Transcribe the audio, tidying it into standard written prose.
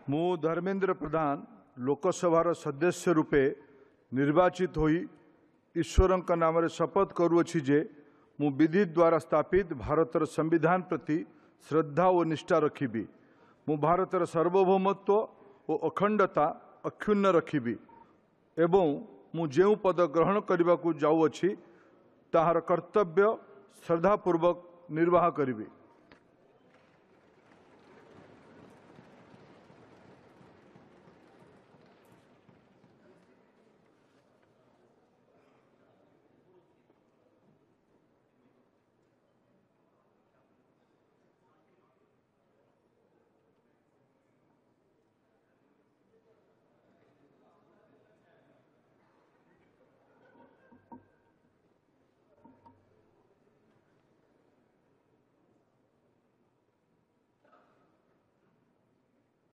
मु धर्मेंद्र प्रधान लोकसभार सदस्य रूपे निर्वाचित होई ईश्वर नाम शपथ करुअछि जे मु विधि द्वारा स्थापित भारतर संविधान प्रति श्रद्धा और निष्ठा रखिबी। मु भारतर सार्वभौमत्व और अखंडता अक्षुण्ण रखिबी एवं मु जेउ पद ग्रहण करने को जाऊँगी ताहार कर्तव्य श्रद्धापूर्वक निर्वाह करिबी।